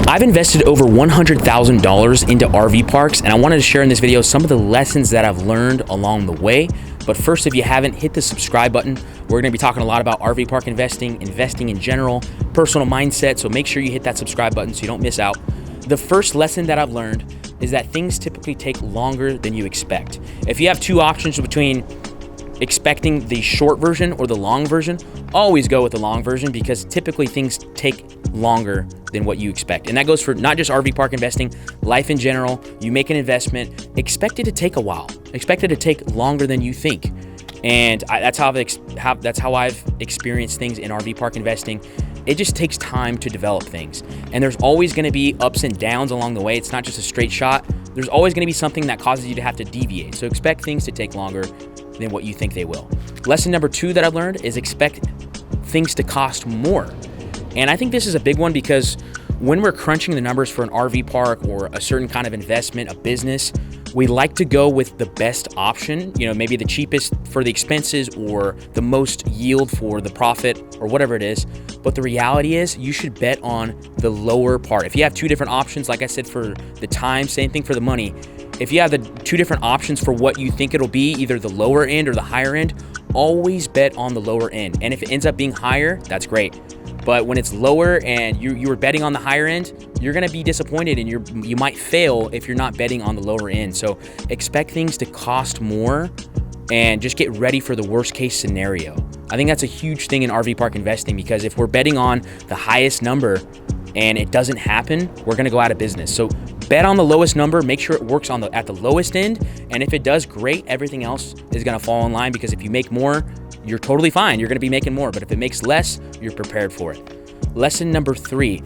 I've invested over $100,000 into RV parks, and I wanted to share in this video some of the lessons that I've learned along the way. But first, if you haven't, hit the subscribe button. We're going to be talking a lot about RV park investing in general, personal mindset, so make sure you hit that subscribe button so you don't miss out. The first lesson that I've learned is that things typically take longer than you expect. If you have two options between expecting the short version or the long version, always go with the long version, because typically things take longer than what you expect. And that goes for not just RV park investing, life in general. You make an investment, expect it to take a while, expect it to take longer than you think. And that's how I've experienced things in RV park investing. It just takes time to develop things. And there's always gonna be ups and downs along the way. It's not just a straight shot. There's always gonna be something that causes you to have to deviate. So expect things to take longer than what you think they will. Lesson number 2 that I've learned is expect things to cost more. And I think this is a big one, because when we're crunching the numbers for an RV park or a certain kind of investment, a business, we like to go with the best option, maybe the cheapest for the expenses or the most yield for the profit or whatever it is. But the reality is you should bet on the lower part. If you have two different options, like I said, for the time, same thing for the money. If you have the two different options for what you think it'll be, either the lower end or the higher end, always bet on the lower end. And if it ends up being higher, that's great. But when it's lower and you were betting on the higher end, you're gonna be disappointed, and you might fail if you're not betting on the lower end. So expect things to cost more and just get ready for the worst case scenario. I think that's a huge thing in RV park investing, because if we're betting on the highest number and it doesn't happen, we're gonna go out of business. So bet on the lowest number, make sure it works at the lowest end. And if it does, great, everything else is gonna fall in line, because if you make more, you're totally fine. You're gonna be making more. But if it makes less, you're prepared for it. Lesson number 3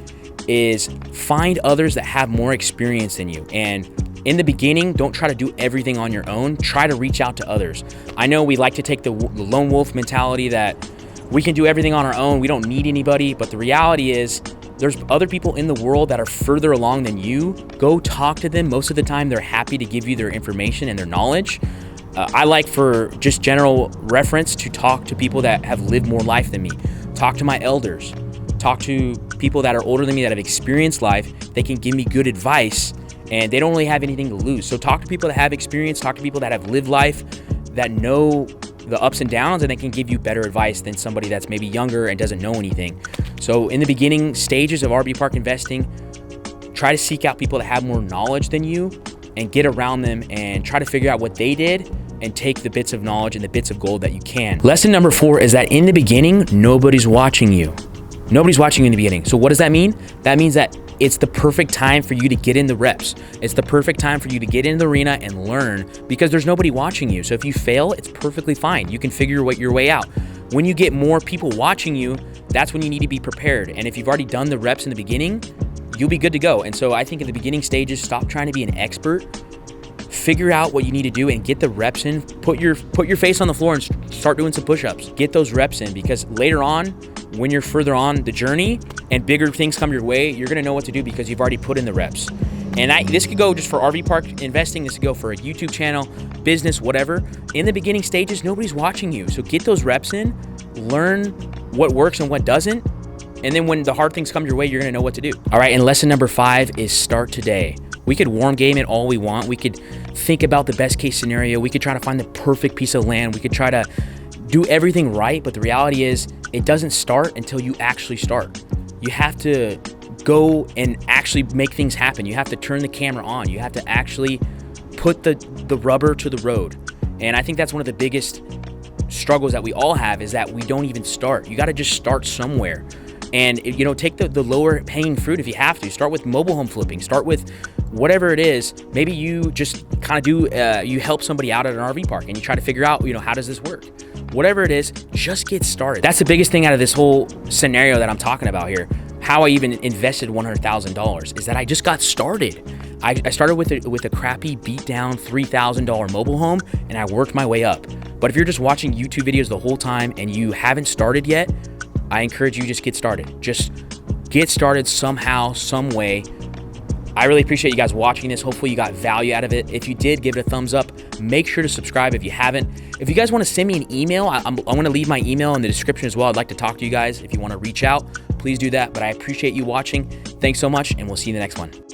is find others that have more experience than you. And in the beginning, don't try to do everything on your own. Try to reach out to others. I know we like to take the lone wolf mentality that we can do everything on our own, we don't need anybody. But the reality is there's other people in the world that are further along than you. Go talk to them. Most of the time, they're happy to give you their information and their knowledge. I like, for just general reference, to talk to people that have lived more life than me. Talk to my elders. Talk to people that are older than me, that have experienced life. They can give me good advice, and they don't really have anything to lose. So talk to people that have experience. Talk to people that have lived life, that know the ups and downs, and they can give you better advice than somebody that's maybe younger and doesn't know anything. So in the beginning stages of RV park investing, try to seek out people that have more knowledge than you and get around them and try to figure out what they did and take the bits of knowledge and the bits of gold that you can. Lesson number 4 is that in the beginning, nobody's watching you. Nobody's watching you in the beginning. So what does that mean? That means that it's the perfect time for you to get in the reps. It's the perfect time for you to get in the arena and learn, because there's nobody watching you. So if you fail, it's perfectly fine. You can figure your way out. When you get more people watching you, that's when you need to be prepared. And if you've already done the reps in the beginning, you'll be good to go. And so I think in the beginning stages, stop trying to be an expert. Figure out what you need to do and get the reps in. Put your face on the floor and start doing some push-ups. Get those reps in, because later on, when you're further on the journey and bigger things come your way, you're gonna know what to do because you've already put in the reps. And this could go just for RV park investing. This could go for a YouTube channel, business, whatever. In the beginning stages, nobody's watching you. So get those reps in, learn what works and what doesn't. And then when the hard things come your way, you're gonna know what to do. All right, and lesson number 5 is start today. We could warm game it all we want. We could think about the best case scenario. We could try to find the perfect piece of land. We could try to do everything right, but the reality is it doesn't start until you actually start. You have to go and actually make things happen. You have to turn the camera on. You have to actually put the rubber to the road. And I think that's one of the biggest struggles that we all have, is that we don't even start. You got to just start somewhere. And take the lower hanging fruit if you have to. Start with mobile home flipping. Start with whatever it is. Maybe you just kind of you help somebody out at an RV park and you try to figure out, how does this work? Whatever it is, just get started. That's the biggest thing out of this whole scenario that I'm talking about here. How I even invested $100,000 is that I just got started. I started with a crappy beat down $3,000 mobile home, and I worked my way up. But if you're just watching YouTube videos the whole time and you haven't started yet, I encourage you just get started. Just get started somehow, some way. I really appreciate you guys watching this. Hopefully you got value out of it. If you did, give it a thumbs up. Make sure to subscribe if you haven't. If you guys want to send me an email, I'm going to leave my email in the description as well. I'd like to talk to you guys if you want to reach out. please do that. But I appreciate you watching. Thanks so much, and we'll see you in the next one.